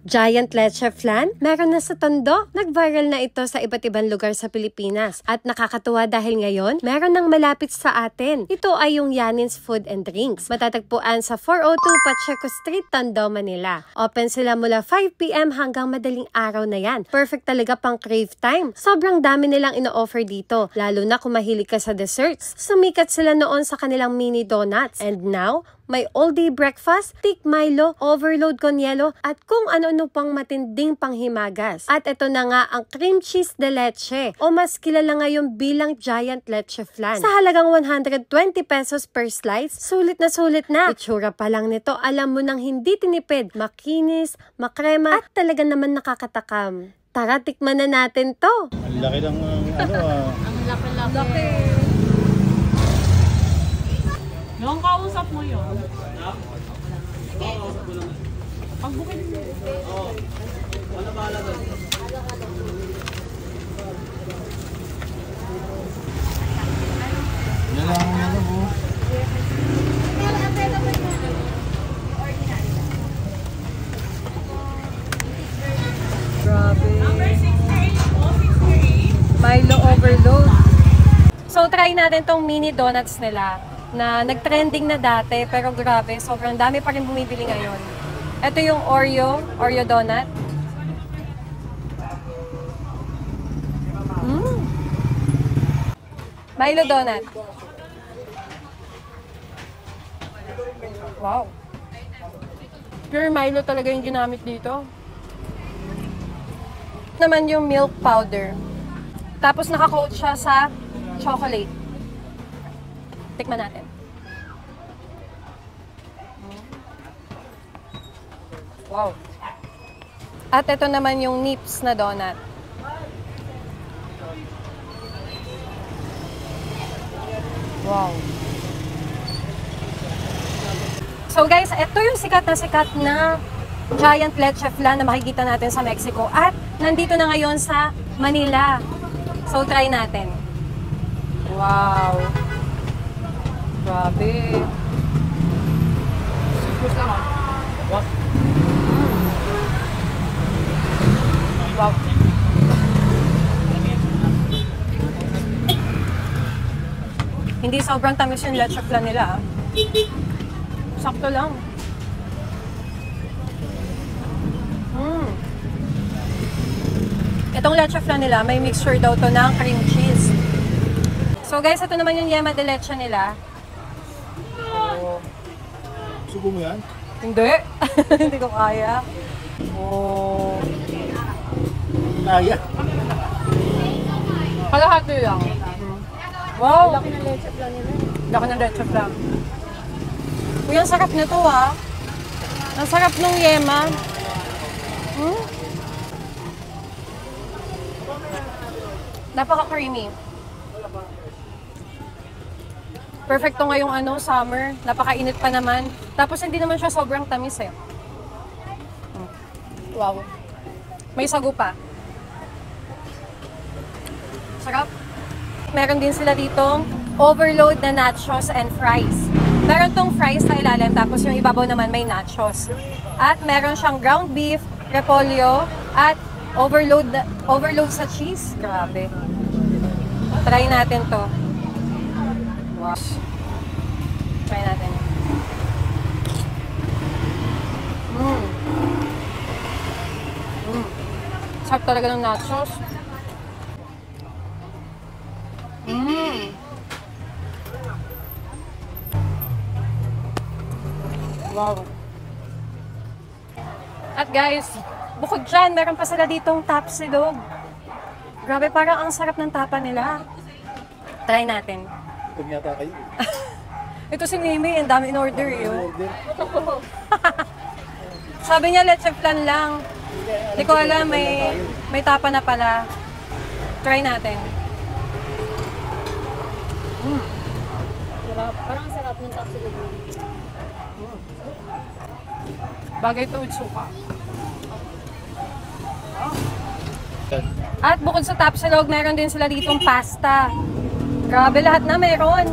Giant leche flan? Meron na sa Tondo. Nag-viral na ito sa iba't ibang lugar sa Pilipinas. At nakakatuwa dahil ngayon, meron nang malapit sa atin. Ito ay yung Yanin's Food and Drinks. Matatagpuan sa 402 Pacheco Street, Tondo, Manila. Open sila mula 5 PM hanggang madaling araw na yan. Perfect talaga pang crave time. Sobrang dami nilang ino-offer dito. Lalo na kung mahilig ka sa desserts. Sumikat sila noon sa kanilang mini donuts. And now, may all-day breakfast, thick Milo, overload con yelo, at kung ano-ano pang matinding panghimagas. At ito na nga ang cream cheese de leche, o mas kilala ngayon bilang Giant Leche Flan. Sa halagang 120 pesos per slice, sulit na sulit na. Itsura pa lang nito, alam mo nang hindi tinipid, makinis, makrema, at talaga naman nakakatakam. Tara, tikman na natin to. Ang laki ng Ang laki-laki. Yung kausap mo yun. Pagbukid mo. Wala bahala doon. Yan lang ang ano mo. Grabe. Number 68 po, 68. Milo overload. So, try natin tong mini donuts nila na nag-trending na dati, pero grabe, sobrang dami pa rin bumibili ngayon. Ito yung Oreo donut. Milo donut. Wow. Pure Milo talaga yung ginamit dito. Naman yung milk powder. Tapos naka-coat siya sa chocolate. Tikman natin. Wow. At ito naman yung Nips na donut. Wow. So guys, ito yung sikat na Giant Leche Flan na makikita natin sa Mexico. At nandito na ngayon sa Manila. So try natin. Wow. Grabe. Wow. Hindi sobrang tamis yung leche flan nila. Sakto lang. Itong leche flan nila, may mixture daw to ng cream cheese. So guys, ito naman yung yema de leche nila. Subo mo yan? Hindi. Hindi ko kaya. Oh. Kaya. Kalahati lang. Wow. Laki ng leche flan nila. Laki ng leche flan. Uy, ang sarap nito ah. Ang sarap ng yema. Napaka-creamy. Perfecto ngayong summer. Napakainit pa naman. Tapos hindi naman siya sobrang tamis eh. Wow. May sago pa. Sarap. Meron din sila ditong overload na nachos and fries. Meron tong fries sa ilalim, tapos yung ibabaw naman may nachos. At meron siyang ground beef, repolyo, at overload sa cheese. Grabe. Try natin to. Wow. Try natin. Sarap talaga ng nachos. Wow. At guys, bukod dyan, meron pa sila ditong tapsilog. Grabe, parang ang sarap ng tapa nila. Try natin. Ito yata kayo. Ito si Mimi, ang dami in order yun. Sabi niya, leche flan lang. Hindi ko alam, may tapa na pala. Try natin. Parang sarap ng tapsilog. Bagay to with suka. At bukod sa tapsilog, meron din sila ditong pasta. Grabe, lahat na meron.